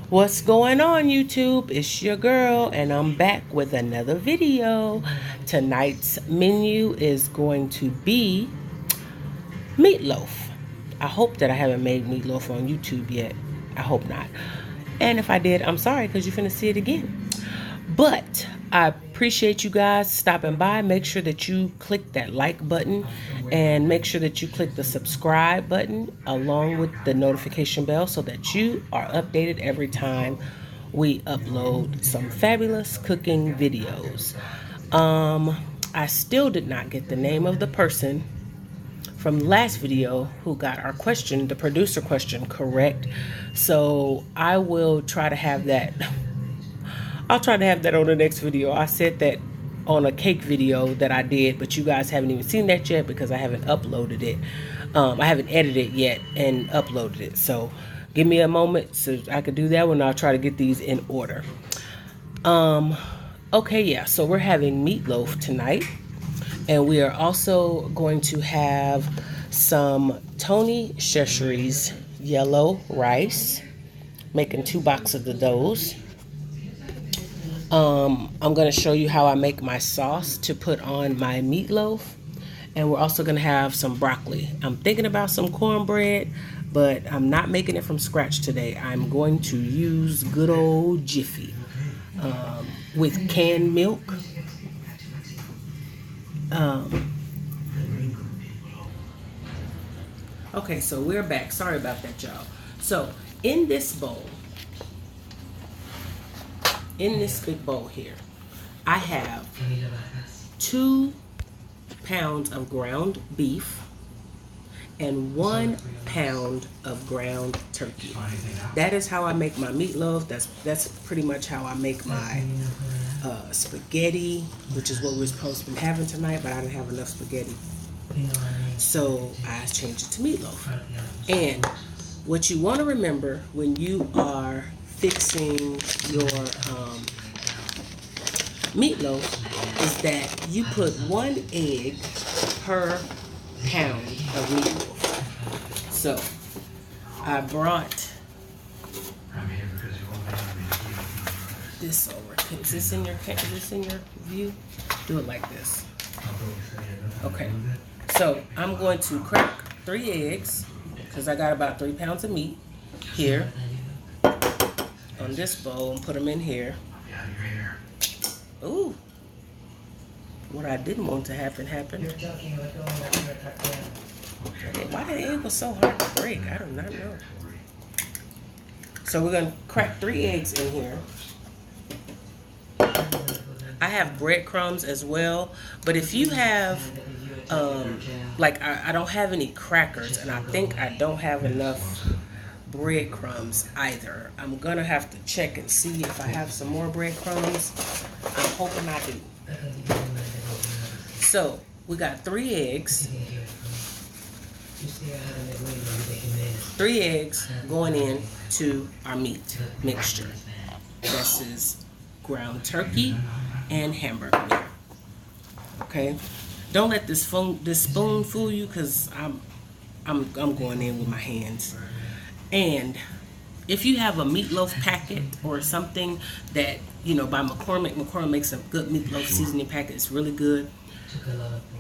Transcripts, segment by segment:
What's going on, YouTube? It's your girl, and I'm back with another video. Tonight's menu is going to be meatloaf. I hope that I haven't made meatloaf on YouTube yet. I hope not. And if I did, I'm sorry, because you're finna see it again. But I appreciate you guys stopping by. Make sure that you click that like button and make sure that you click the subscribe button along with the notification bell so that you are updated every time we upload some fabulous cooking videos. I still did not get the name of the person from last video who got our question, the producer question, correct. So I will try to have that. I'll try to have that on the next video. I said that on a cake video that I did, but you guys haven't even seen that yet because I haven't uploaded it. I haven't edited it yet and uploaded it. So give me a moment so I can do that one. I'll try to get these in order. Okay, yeah. So we're having meatloaf tonight. And we are also going to have some Tony Cheshires yellow rice. Making 2 boxes of those. I'm going to show you how I make my sauce to put on my meatloaf. And we're also going to have some broccoli. I'm thinking about some cornbread, but I'm not making it from scratch today. I'm going to use good old Jiffy with canned milk. Okay, so we're back. Sorry about that, y'all. So in this bowl, in this big bowl here, I have 2 pounds of ground beef and 1 pound of ground turkey. That is how I make my meatloaf. That's pretty much how I make my spaghetti, which is what we're supposed to be having tonight, but I didn't have enough spaghetti. So I changed it to meatloaf. And what you want to remember when you are fixing your meatloaf is that you put 1 egg per pound of meatloaf. So I brought this over. Is this in your view? Do it like this. Okay. So I'm going to crack 3 eggs because I got about 3 pounds of meat here on this bowl and put them in here. Ooh. What I didn't want to happen happened. Why the egg was so hard to break? I do not know. So we're going to crack 3 eggs in here. I have breadcrumbs as well, but if you have, like I don't have any crackers, and I think I don't have enough breadcrumbs either. I'm gonna have to check and see if I have some more breadcrumbs. I'm hoping I do. So we got 3 eggs. 3 eggs going in to our meat mixture. This is ground turkey and hamburger meat. Okay, don't let this spoon fool you, because I'm going in with my hands. And if you have a meatloaf packet or something that, you know, by McCormick makes a good meatloaf seasoning packet. It's really good.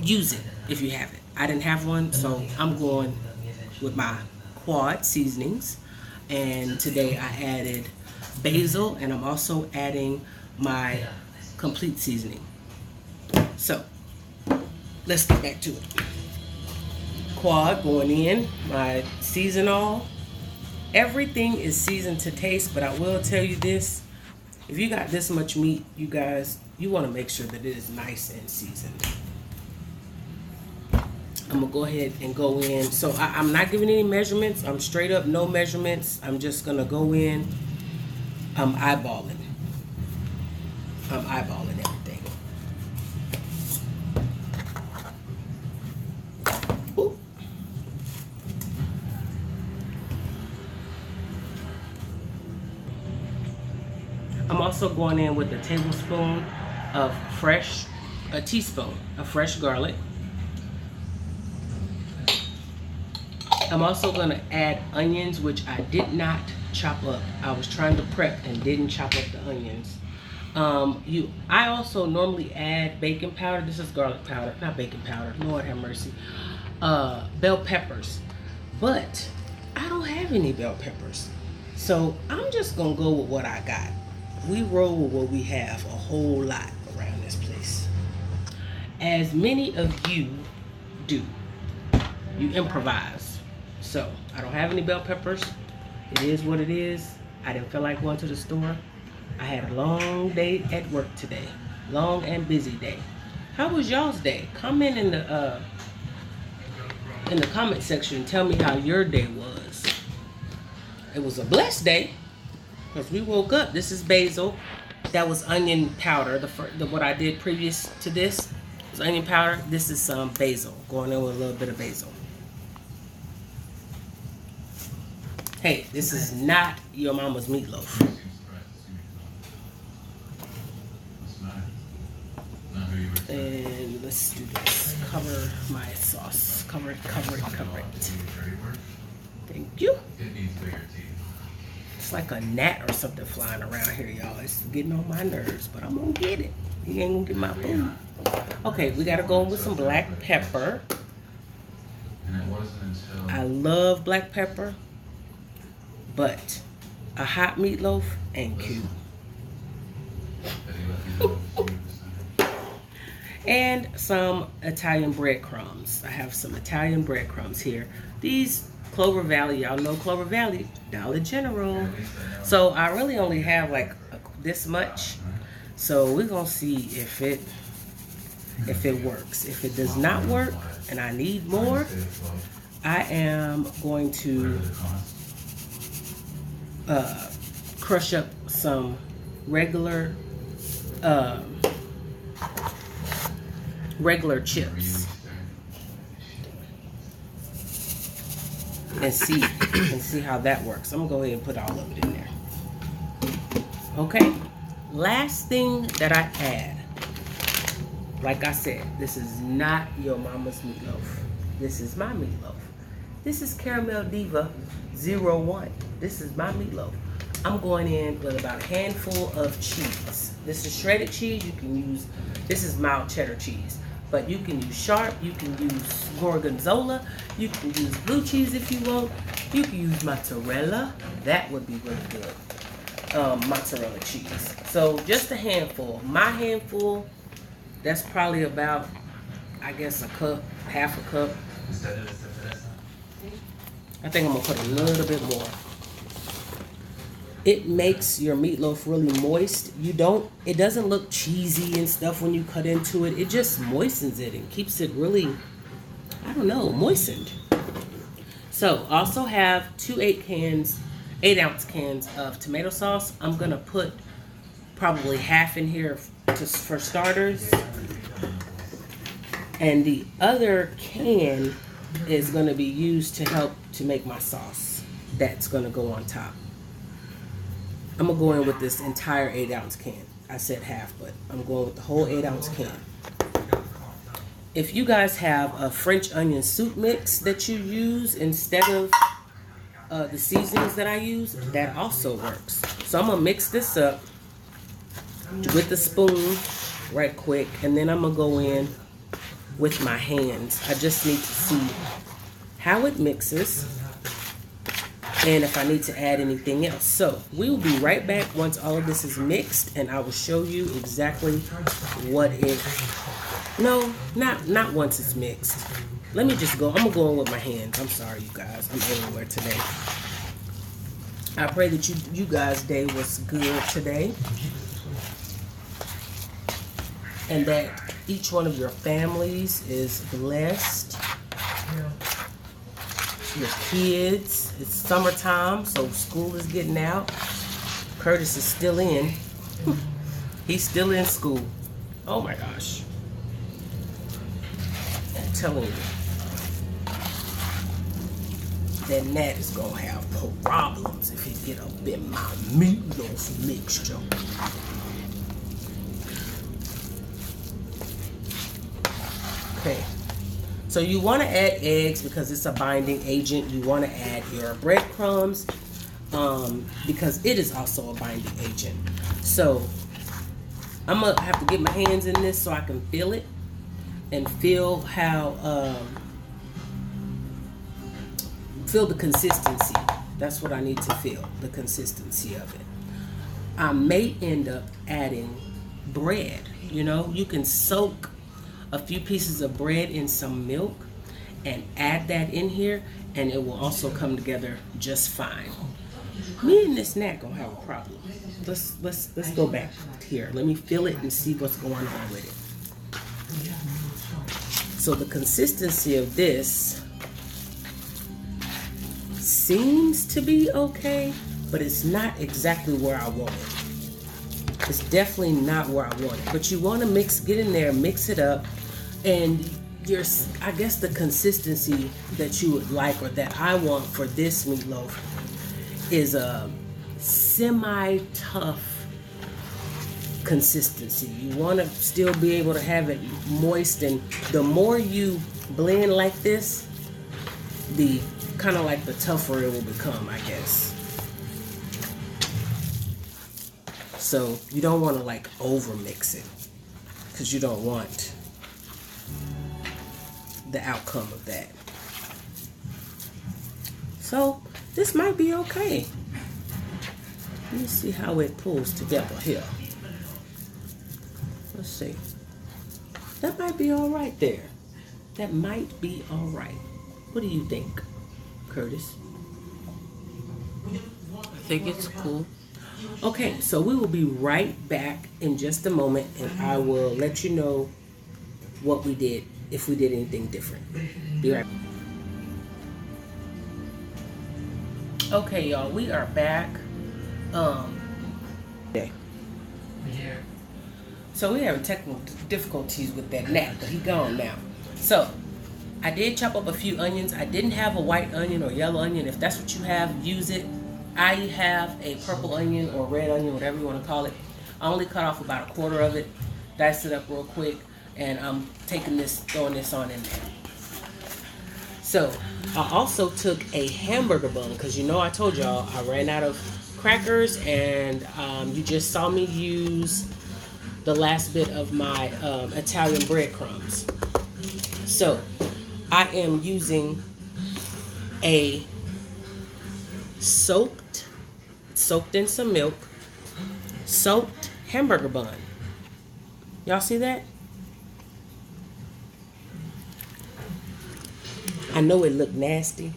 Use it if you have it. I didn't have one, so I'm going with my quad seasonings. And today I added basil, and I'm also adding my complete seasoning. So let's get back to it. Quad going in, my season all. Everything is seasoned to taste, but I will tell you this: if you got this much meat, you guys, you want to make sure that it is nice and seasoned. I'm gonna go ahead and go in. So I'm not giving any measurements. I'm straight up no measurements. I'm just gonna go in. I'm eyeballing everything. Ooh. I'm also going in with a teaspoon of fresh garlic. I'm also going to add onions, which I did not chop up. I was trying to prep and didn't chop up the onions. I also normally add baking powder. This is garlic powder, not baking powder. Lord have mercy. Bell peppers, but I don't have any bell peppers, so I'm just gonna go with what I got. We roll with what we have a whole lot around this place, as many of you do. You improvise. So I don't have any bell peppers. It is what it is. I didn't feel like going to the store. I had a long day at work today. Long and busy day. How was y'all's day? Comment in the comment section and tell me how your day was. It was a blessed day because we woke up. This is basil. That was onion powder. What I did previous to this was onion powder. This is some basil. Going in with a little bit of basil. Hey, this is not your mama's meatloaf. And let's do this. Cover my sauce. Cover it. Thank you. It's like a gnat or something flying around here, y'all. It's getting on my nerves, but I'm gonna get it. He ain't gonna get my food. Okay, we gotta go in with some black pepper. I love black pepper, but a hot meatloaf ain't cute. And some Italian breadcrumbs. I have some Italian breadcrumbs here. These Clover Valley, y'all know Clover Valley, Dollar General. So I really only have like this much. So we're gonna see if it works. If it does not work and I need more, I am going to crush up some regular chips and see how that works. I'm gonna go ahead and put all of it in there. Okay, last thing that I add, like I said, this is not your mama's meatloaf. This is my meatloaf. This is Caramel Diva 01. This is my meatloaf. I'm going in with about a handful of cheese. This is shredded cheese. You can use, this is mild cheddar cheese, but you can use sharp, you can use gorgonzola, you can use blue cheese if you want, you can use mozzarella. That would be really good. Mozzarella cheese. So just a handful. My handful, that's probably about, I guess, a cup, half a cup. I think I'm gonna put a little bit more. It makes your meatloaf really moist. It doesn't look cheesy and stuff when you cut into it. It just moistens it and keeps it really, I don't know, moistened. So also have 2 8-ounce cans of tomato sauce. I'm gonna put probably half in here for starters. And the other can is gonna be used to help to make my sauce. That's gonna go on top. I'm gonna go in with this entire 8-ounce can. I said half, but I'm going with the whole 8-ounce can. If you guys have a French onion soup mix that you use instead of the seasonings that I use, that also works. So I'm gonna mix this up with the spoon right quick, and then I'm gonna go in with my hands. I just need to see how it mixes and if I need to add anything else. So we will be right back once all of this is mixed, and I will show you exactly what it, no, not once it's mixed. Let me just go, I'm gonna go in with my hands. I'm sorry, you guys, I'm everywhere today. I pray that you guys' day was good today, and that each one of your families is blessed. Your kids, it's summertime, so school is getting out. Curtis is still in. He's still in school. Oh my gosh. I'm telling you, that Nat is gonna have problems if he get up in my meatloaf mixture. Okay. So you want to add eggs because it's a binding agent. You want to add your breadcrumbs. because it is also a binding agent. So I'm gonna have to get my hands in this so I can feel it and feel how feel the consistency. That's what I need to feel, the consistency of it. I may end up adding bread. You know, you can soak a few pieces of bread in some milk and add that in here, and it will also come together just fine. Me and this gnat gonna have a problem. Let's go back here. Let me feel it and see what's going on with it. So the consistency of this seems to be okay, but it's not exactly where I want it. It's definitely not where I want it. But you want to get in there, mix it up, and I guess the consistency that you would like, or that I want for this meatloaf, is a semi-tough consistency. You want to still be able to have it moist, and the more you blend like this, the kind of like the tougher it will become, I guess. So you don't want to like over mix it, because you don't want the outcome of that. So this might be okay. Let me see how it pulls together here. Let's see. That might be all right there. That might be all right. What do you think, Curtis? I think it's cool. Okay, so we will be right back in just a moment, and I will let you know what we did, if we did anything different. Be right back. Okay, y'all, we are back. Okay. So we're having technical difficulties with that gnat, but he gone now. So I did chop up a few onions. I didn't have a white onion or yellow onion. If that's what you have, use it. I have a purple onion or red onion, whatever you want to call it. I only cut off about a quarter of it, diced it up real quick, and I'm throwing this on in there. So I also took a hamburger bun, because you know I told y'all I ran out of crackers, and you just saw me use the last bit of my Italian breadcrumbs. So I am using a soaked in some milk, soaked hamburger bun. Y'all see that? I know it looked nasty,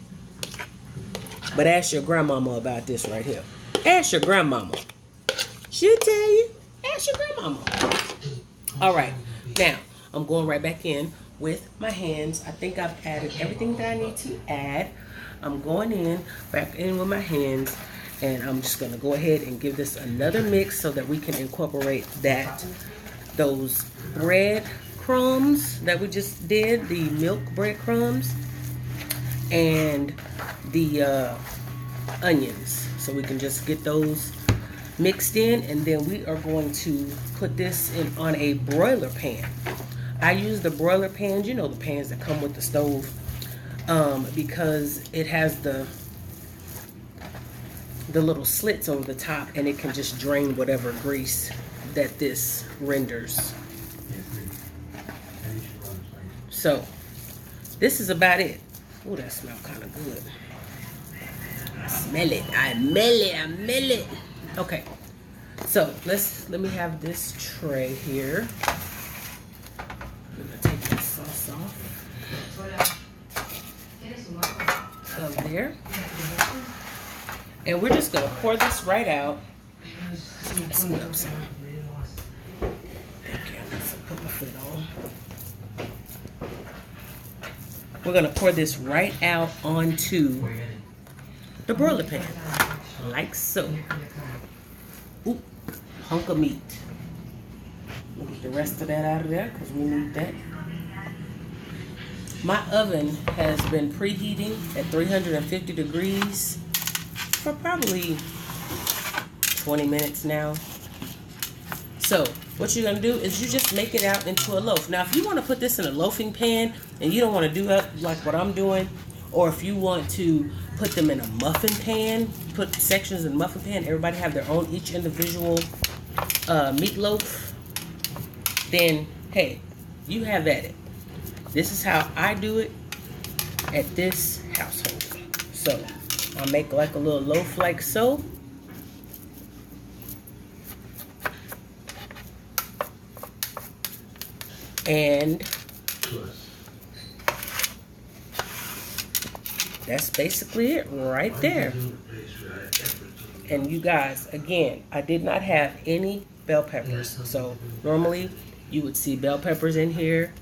but ask your grandmama about this right here. Ask your grandmama. She'll tell you. Ask your grandmama. All right, now I'm going right back in with my hands. I think I've added everything that I need to add. I'm going back in with my hands, and I'm just gonna go ahead and give this another mix so that we can incorporate those bread crumbs that we just did, the milk breadcrumbs, and the onions. So we can just get those mixed in, and then we are going to put this on a broiler pan. I use the broiler pans, you know, the pans that come with the stove, because it has the little slits over the top, and it can just drain whatever grease that this renders. So this is about it. Oh, that smells kind of good. I smell it. I smell it. Okay, so let me have this tray here. I'm gonna take this sauce off of there, and we're just gonna pour this right out. Let's put up some. Okay, let's put my foot on. We're gonna pour this right out onto the broiler pan, like so. Ooh, hunk of meat. We'll get the rest of that out of there because we need that. My oven has been preheating at 350 degrees for probably 20 minutes now. So what you're gonna do is you just make it out into a loaf. Now if you want to put this in a loafing pan and you don't want to do that like what I'm doing, or if you want to put them in a muffin pan, put sections in a muffin pan, everybody have their own each individual meatloaf, then hey, you have at it. This is how I do it at this household. So I make like a little loaf like so. And that's basically it right there. And you guys, again, I did not have any bell peppers. So normally you would see bell peppers in here.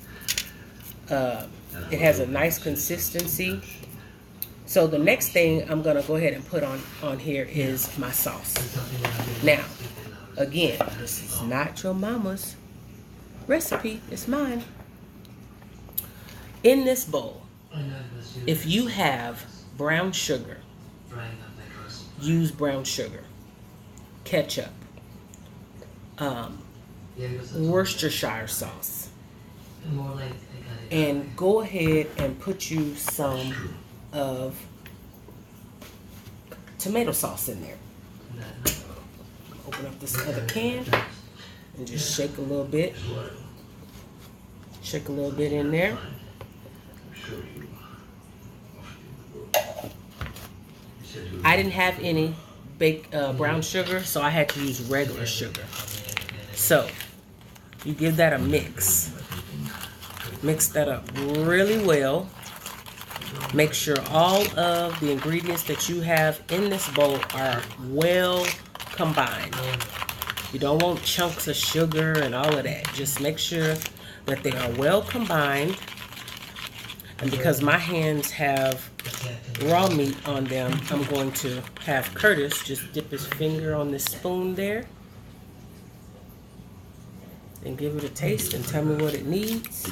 It has a nice consistency. So the next thing I'm gonna go ahead and put on here is my sauce. Now, again, this is not your mama's recipe, it's mine. In this bowl, if you have brown sugar, use brown sugar, ketchup, Worcestershire sauce, and go ahead and put you some of tomato sauce in there. Open up this other can and just shake a little bit. Shake a little bit in there. I didn't have any brown sugar, so I had to use regular sugar. So you give that a mix. Mix that up really well. Make sure all of the ingredients that you have in this bowl are well combined. You don't want chunks of sugar and all of that. Just make sure that they are well combined. And because my hands have raw meat on them, I'm going to have Curtis just dip his finger on this spoon there and give it a taste and tell me what it needs.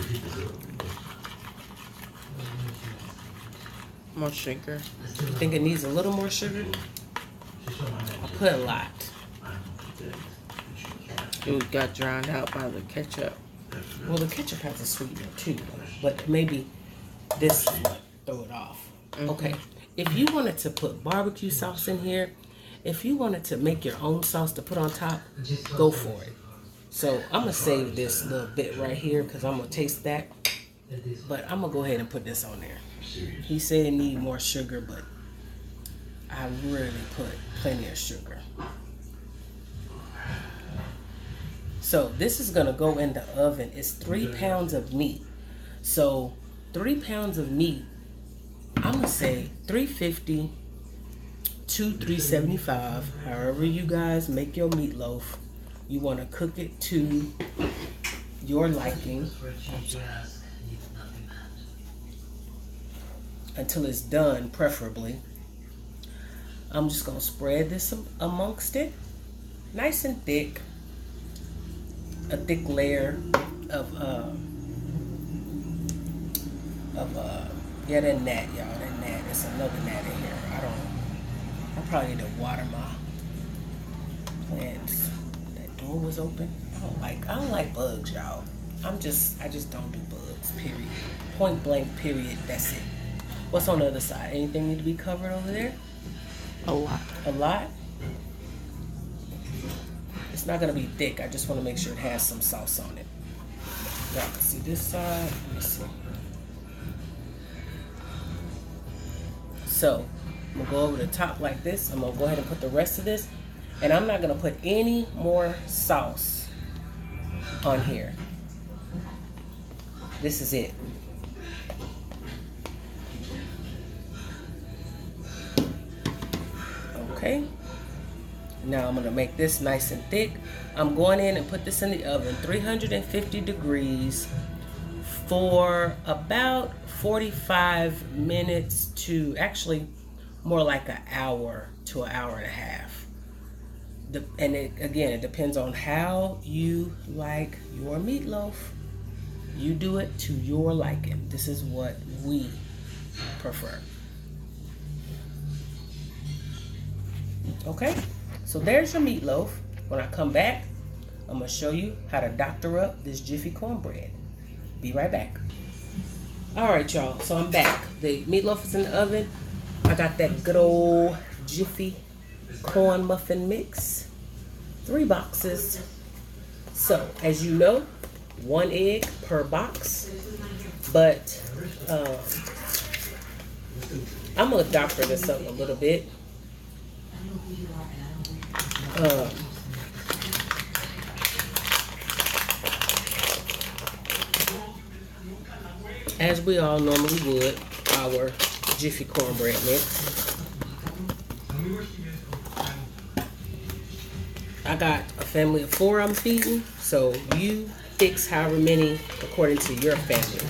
More sugar. I think it needs a little more sugar. I put a lot. It got drowned out by the ketchup. Well, the ketchup has a sweetener too, but maybe this would throw it off. Okay, if you wanted to put barbecue sauce in here, if you wanted to make your own sauce to put on top, go for it. So I'm gonna save this little bit right here because I'm gonna taste that. But I'm gonna go ahead and put this on there. He said it need more sugar, but I really put plenty of sugar. So this is gonna go in the oven. It's 3 pounds of meat. So 3 pounds of meat, I'm gonna say 350 to 375, however you guys make your meatloaf. You wanna cook it to your liking until it's done, preferably. I'm just gonna spread this amongst it, nice and thick. A thick layer of yeah, that gnat, y'all, that gnat. There's another gnat in here. I probably need to water my plants. That door was open. I don't like bugs, y'all. I just don't do bugs, period. Point blank, period, that's it. What's on the other side? Anything need to be covered over there? A lot. A lot? It's not gonna be thick. I just want to make sure it has some sauce on it. Y'all can see this side. Let me see. So I'm gonna go over the top like this. I'm gonna go ahead and put the rest of this, and I'm not gonna put any more sauce on here. This is it. Okay. Now I'm gonna make this nice and thick. I'm going in and put this in the oven, 350 degrees for about 45 minutes to actually more like an hour to an hour and a half. And it depends on how you like your meatloaf. You do it to your liking. This is what we prefer. Okay, so there's your meatloaf. When I come back, I'm gonna show you how to doctor up this Jiffy cornbread. Be right back. All right, y'all, so I'm back. The meatloaf is in the oven. I got that good old Jiffy corn muffin mix. 3 boxes. So, as you know, 1 egg per box. But I'm going to doctor this up a little bit. As we all normally would, our Jiffy cornbread mix. I got a family of 4 I'm feeding, so you fix however many according to your family.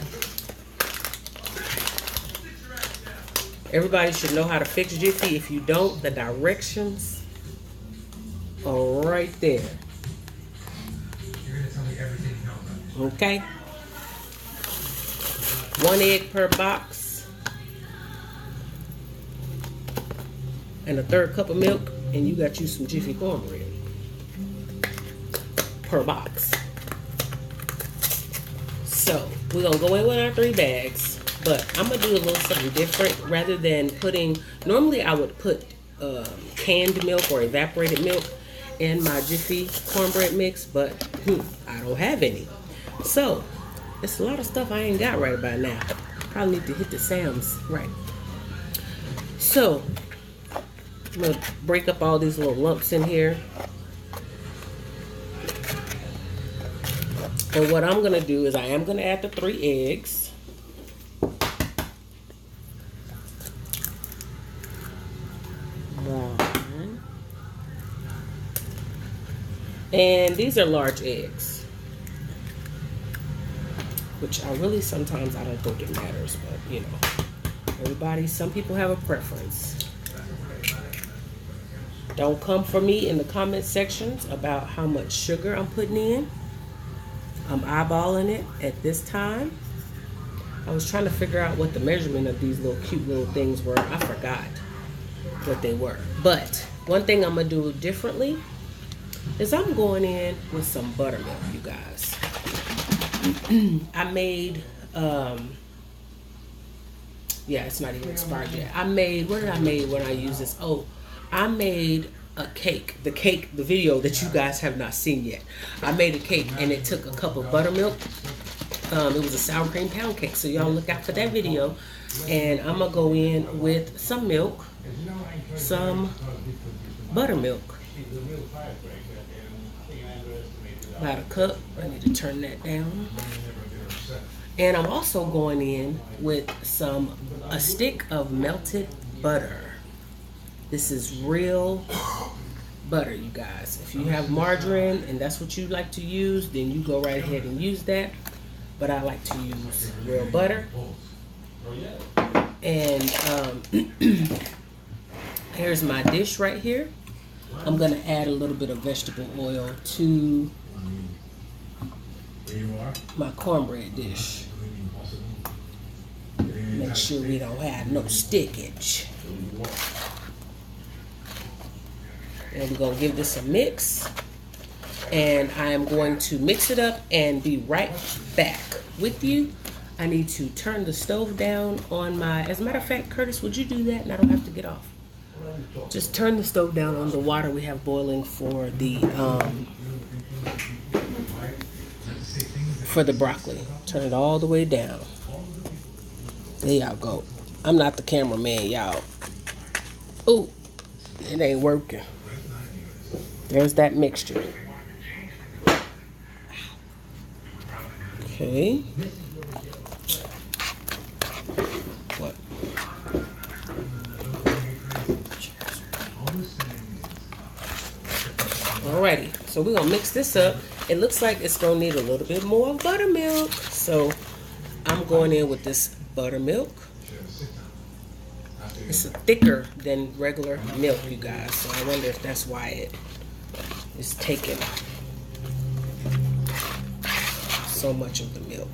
Everybody should know how to fix Jiffy. If you don't, the directions are right there. Okay? 1 egg per box. And a 1/3 cup of milk, and you got you some Jiffy cornbread per box. So we're gonna go in with our 3 bags, but I'm gonna do a little something different. Rather than putting, normally I would put canned milk or evaporated milk in my Jiffy cornbread mix, but I don't have any. So it's a lot of stuff I ain't got right about now. Probably need to hit the Sam's right. So I'm gonna break up all these little lumps in here. And what I'm gonna do is I am gonna add the 3 eggs. One. And these are large eggs, which I really sometimes I don't think it matters, but you know, some people have a preference. Don't come for me in the comment sections about how much sugar I'm putting in. I'm eyeballing it at this time. I was trying to figure out what the measurement of these little cute little things were. I forgot what they were. But one thing I'm gonna do differently is I'm going in with some buttermilk, you guys. I made, yeah, it's not even expired yet. What did I make when I used this? Oh, I made a cake. The video that you guys have not seen yet. I made a cake and it took a cup of buttermilk. It was a sour cream pound cake, so y'all look out for that video. And I'm gonna go in with some milk, some buttermilk. About a cup. I need to turn that down. And I'm also going in with a stick of melted butter. This is real butter, you guys. If you have margarine and that's what you like to use, then you go right ahead and use that. But I like to use real butter. And here's my dish right here. I'm gonna add a little bit of vegetable oil to my cornbread dish. Make sure we don't have no stickage. And we're gonna give this a mix. And I am going to mix it up and be right back with you. I need to turn the stove down on as a matter of fact, Curtis, would you do that and I don't have to get off? Just turn the stove down on the water we have boiling for the broccoli. Turn it all the way down. There y'all go. I'm not the cameraman, y'all. Ooh, it ain't working. There's that mixture. Okay. What? Alrighty, so we're gonna mix this up. It looks like it's gonna need a little bit more buttermilk. So I'm going in with this buttermilk. It's thicker than regular milk, you guys. So I wonder if that's why it is taking so much of the milk.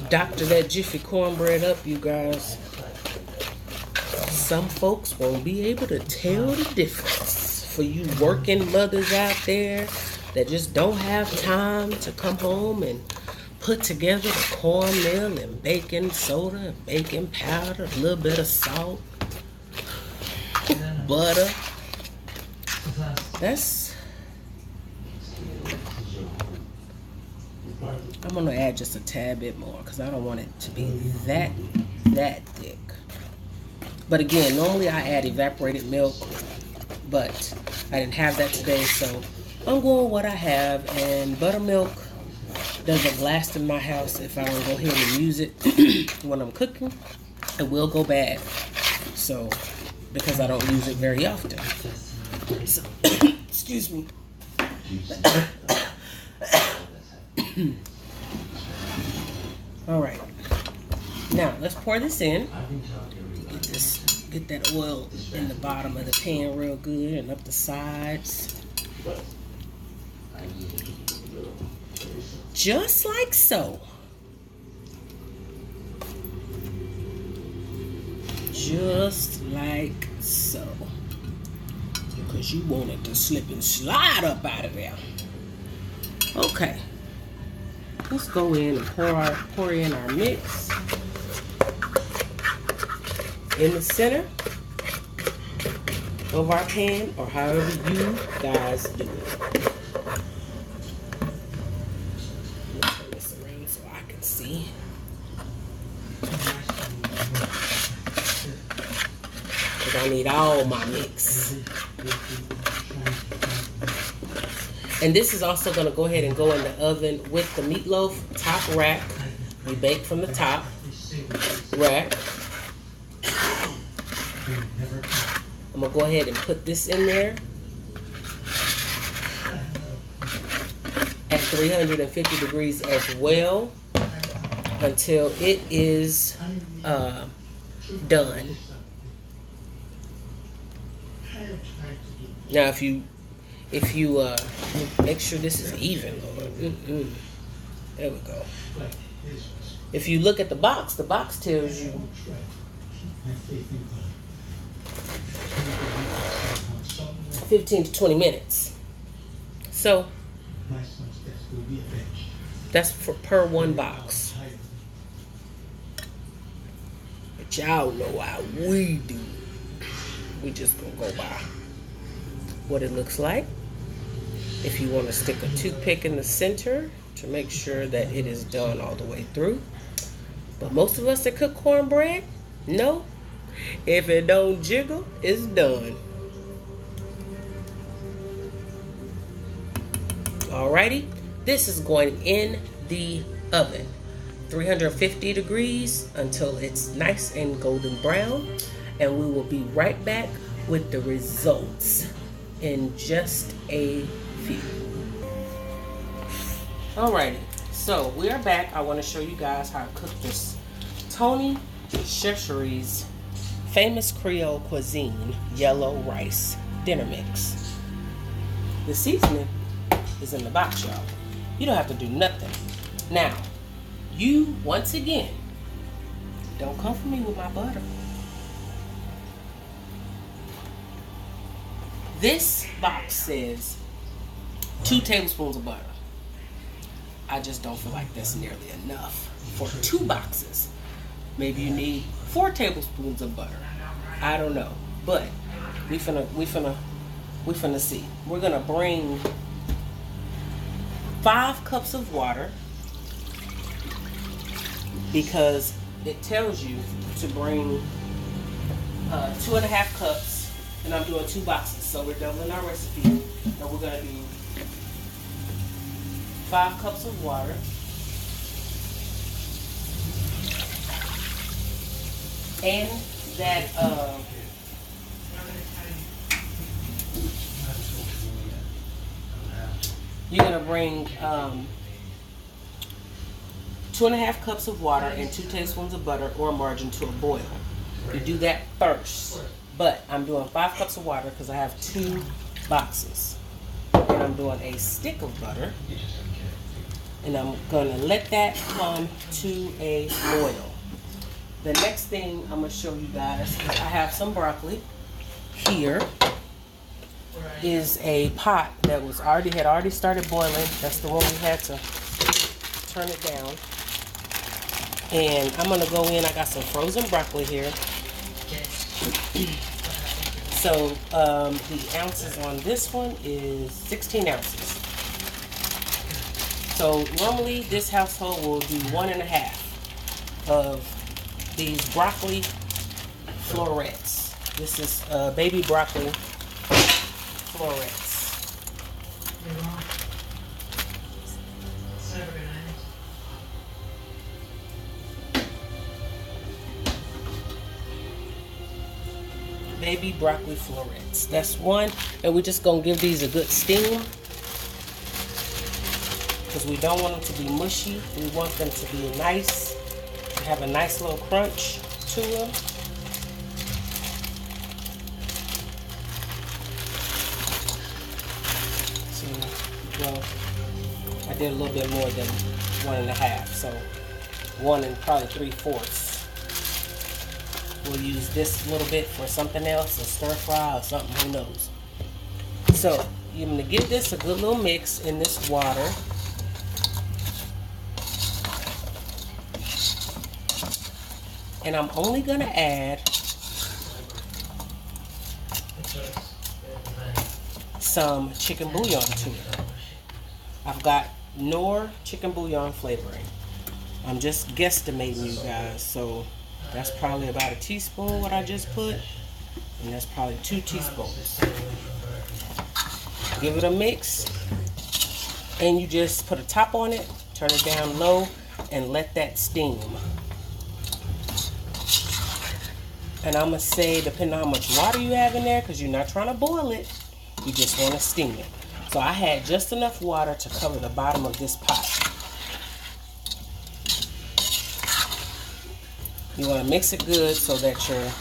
Doctor that Jiffy cornbread up, you guys. Some folks won't be able to tell the difference. For you working mothers out there, that just don't have time to come home and put together the cornmeal and baking soda and baking powder, a little bit of salt, butter. I'm gonna add just a tad bit more because I don't want it to be that thick. But again, normally I add evaporated milk, but I didn't have that today, so I'm going with what I have. And buttermilk doesn't last in my house. If I don't go ahead and use it when I'm cooking, it will go bad. So, because I don't use it very often. So, excuse me. All right. Now let's pour this in. Get that oil in the bottom of the pan real good and up the sides. Just like so. Just like so. Because you want it to slip and slide up out of there. Okay. Let's go in and pour in our mix. In the center of our pan, or however you guys do it. Let's turn this around so I can see. Because I need all my mix. And this is also going to go ahead and go in the oven with the meatloaf top rack. We bake from the top rack. I'm going to go ahead and put this in there at 350 degrees as well until it is done. Now if you make sure this is even, Lord. There we go. If you look at the box tells you 15 to 20 minutes. So that's per one box. But y'all know how we do. We just gonna go by what it looks like. If you want to stick a toothpick in the center to make sure that it is done all the way through. But most of us that cook cornbread, no. If it don't jiggle, it's done. Alrighty, this is going in the oven. 350 degrees until it's nice and golden brown. And we will be right back with the results in just a few. Alrighty, so we are back. I want to show you guys how to cook this Tony Chachere's famous Creole cuisine yellow rice dinner mix. The seasoning is in the box, y'all. You don't have to do nothing. Now, you, once again, don't come for me with my butter. This box says 2 tablespoons of butter. I just don't feel like that's nearly enough for 2 boxes. Maybe you need 4 tablespoons of butter. I don't know, but we finna see. We're gonna bring 5 cups of water because it tells you to bring 2.5 cups, and I'm doing 2 boxes, so we're doubling our recipe. And we're gonna do 5 cups of water. And that you're gonna bring 2.5 cups of water and 2 tablespoons of butter or margarine to a boil. You do that first, but I'm doing 5 cups of water because I have 2 boxes, and I'm doing a stick of butter, and I'm gonna let that come to a boil. The next thing I'm gonna show you guys is I have some broccoli here. is a pot that was had already started boiling. That's the one we had to turn it down. And I'm gonna go in. I got some frozen broccoli here. So the ounces on this one is 16 ounces. So normally this household will do 1.5 of these broccoli florets. This is baby broccoli florets. Baby broccoli florets. That's one. And we're just gonna give these a good steam, because we don't want them to be mushy. We want them to be nice, to have a nice little crunch to them. So, well, I did a little bit more than 1.5, so 1 and probably 3/4. We'll use this little bit for something else, a stir fry or something, who knows. So, you're gonna give this a good little mix in this water. And I'm only gonna add some chicken bouillon to it. I've got Knorr chicken bouillon flavoring. I'm just guesstimating, you guys, so that's probably about a teaspoon what I just put, and that's probably 2 teaspoons. Give it a mix, and you just put a top on it, turn it down low, and let that steam. And I'm gonna say, depending on how much water you have in there, because you're not trying to boil it, you just want to steam it. So I had just enough water to cover the bottom of this pot. You want to mix it good so that your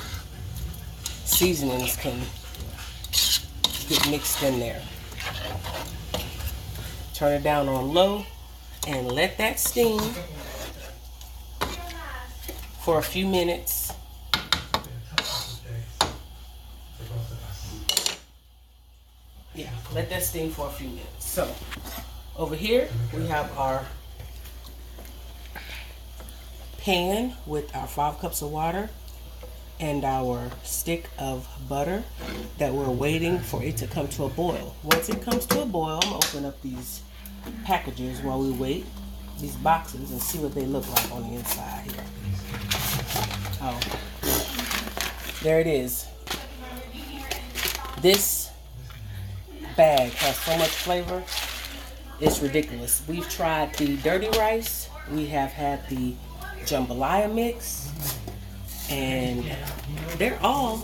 seasonings can get mixed in there. Turn it down on low and let that steam for a few minutes. Yeah, let that steam for a few minutes. So, over here we have our pan with our 5 cups of water and our stick of butter that we're waiting for it to come to a boil. Once it comes to a boil, I'm gonna open up these packages while we wait, these boxes, and see what they look like on the inside here. Oh, there it is. This bag has so much flavor, it's ridiculous. We've tried the dirty rice, we have had the jambalaya mix, and they're all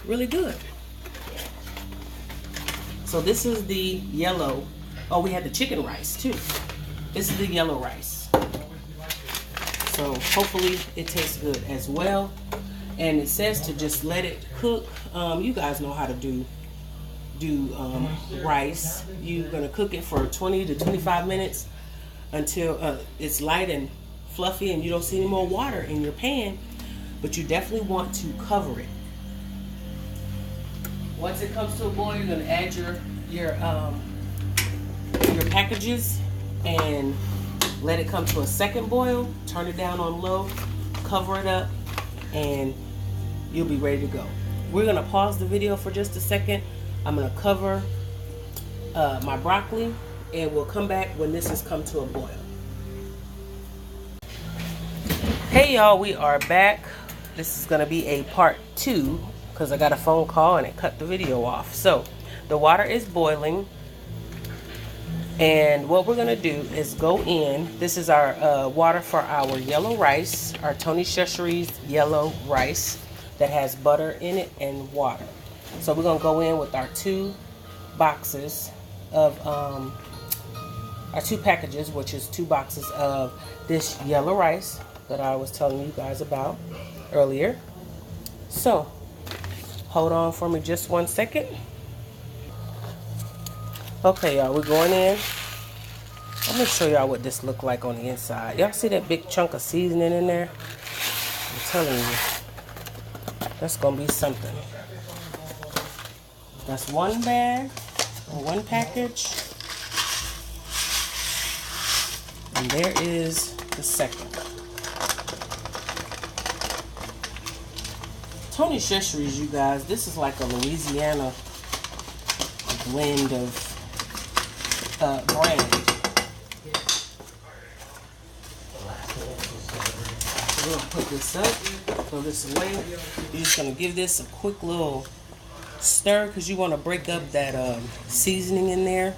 really good. So this is the yellow. Oh, we had the chicken rice too. This is the yellow rice. So hopefully it tastes good as well. And it says to just let it cook. You guys know how to do rice. You're gonna cook it for 20 to 25 minutes until it's light and fluffy and you don't see any more water in your pan, but you definitely want to cover it. Once it comes to a boil, you're gonna add your packages and let it come to a second boil. Turn it down on low, cover it up, and you'll be ready to go. We're gonna pause the video for just a second. I'm gonna cover my broccoli, and we'll come back when this has come to a boil. Hey y'all, we are back. This is gonna be a part 2 because I got a phone call and it cut the video off. So the water is boiling, and what we're gonna do is go in. This is our water for our yellow rice, our Tony Chachere's yellow rice that has butter in it and water. So we're gonna go in with our 2 boxes of our 2 packages, which is 2 boxes of this yellow rice that I was telling you guys about earlier. So hold on for me just 1 second. Okay, y'all, we're going in. I'm gonna show y'all what this look like on the inside. Y'all see that big chunk of seasoning in there? I'm telling you, that's gonna be something. That's one bag or one package. And there is the second. Tony Chachere's, you guys, this is like a Louisiana blend of brand. We're gonna put this up, throw this away. You're just gonna give this a quick little stir because you want to break up that seasoning in there.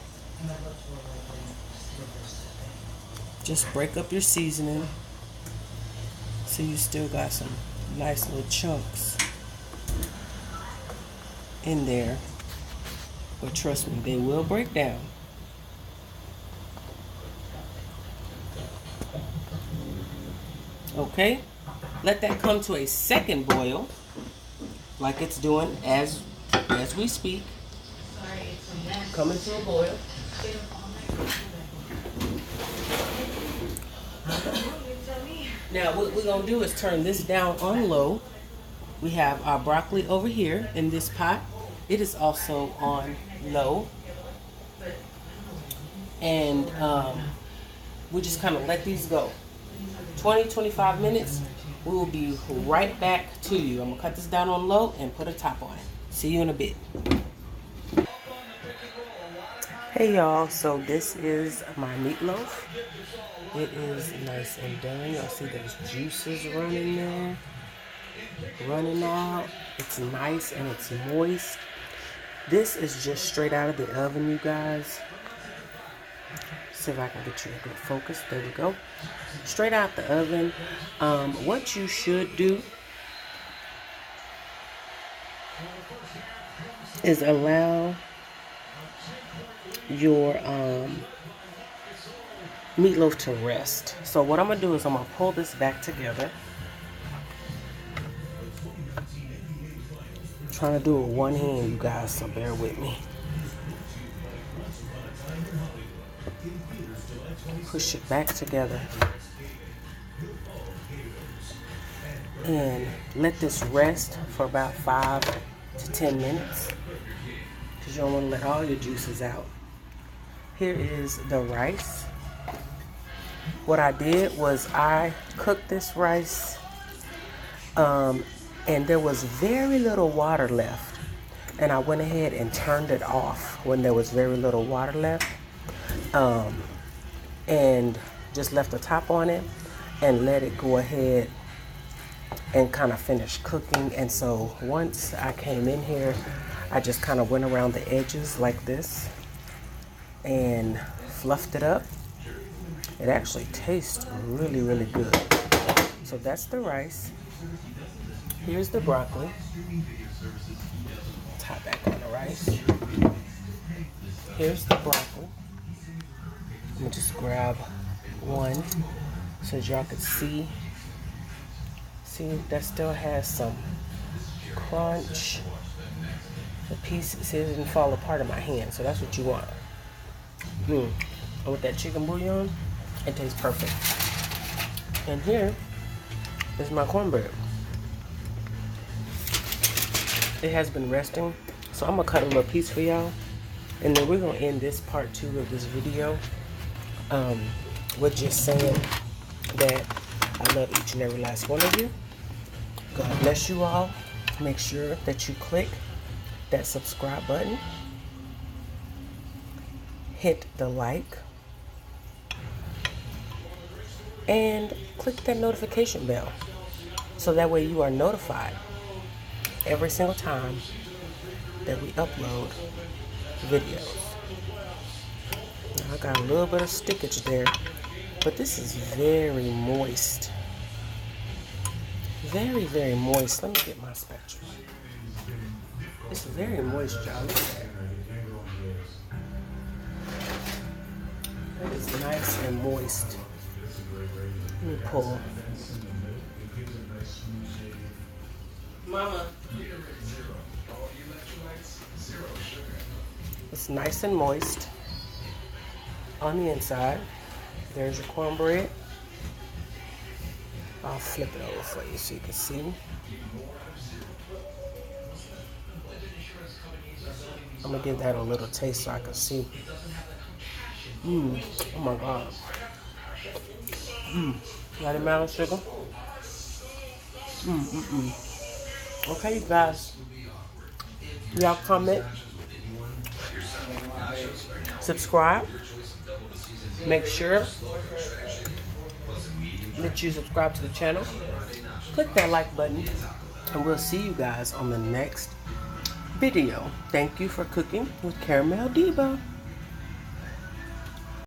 Just break up your seasoning so you still got some nice little chunks in there. But trust me, they will break down. Okay, let that come to a second boil, like it's doing as we speak. Coming to a boil. Now what we're gonna do is turn this down on low. We have our broccoli over here in this pot. It is also on low. And we just kind of let these go. 20-25 minutes. We will be right back to you. I'm gonna cut this down on low and put a top on it. See you in a bit. Hey y'all, so this is my meatloaf. It is nice and done. Y'all see those juices running there, running out. It's nice and it's moist. This is just straight out of the oven, you guys. See if I can get you a good focus. There we go. Straight out the oven. What you should do is allow your meatloaf to rest. So what I'm gonna do is I'm gonna pull this back together. I'm trying to do it with one hand, you guys, so bear with me. Push it back together and let this rest for about 5 to 10 minutes because you don't want to let all your juices out. Here is the rice. What I did was I cooked this rice and there was very little water left, and I went ahead and turned it off when there was very little water left, and just left the top on it and let it go ahead and kind of finish cooking. And so once I came in here, I just kind of went around the edges like this and fluffed it up. It actually tastes really, really good. So that's the rice. Here's the broccoli. Top back on the rice. Here's the broccoli. Let me just grab one so y'all can see. See, that still has some crunch. The pieces, see, it didn't fall apart in my hand, so that's what you want. And with that chicken bouillon, it tastes perfect. And here is my cornbread. It has been resting, so I'm gonna cut a little piece for y'all, and then we're gonna end this part 2 of this video with just saying that I love each and every last one of you. God bless you all. Make sure that you click that subscribe button, hit the like, and click that notification bell so that way you are notified every single time that we upload videos. Now, I got a little bit of stickage there, but this is very moist. Very, very moist. Let me get my spatula. It's very moist, y'all. Look at that. That is nice and moist. Let me pull. Mama. It's nice and moist on the inside. There's your cornbread. I'll flip it over for you so you can see. I'm gonna give that a little taste so I can see. Oh my God. Got it, melon sugar. Okay, you guys. Y'all comment, subscribe. Make sure that you subscribe to the channel. Click that like button, and we'll see you guys on the next video. Thank you for cooking with Caramel Diva.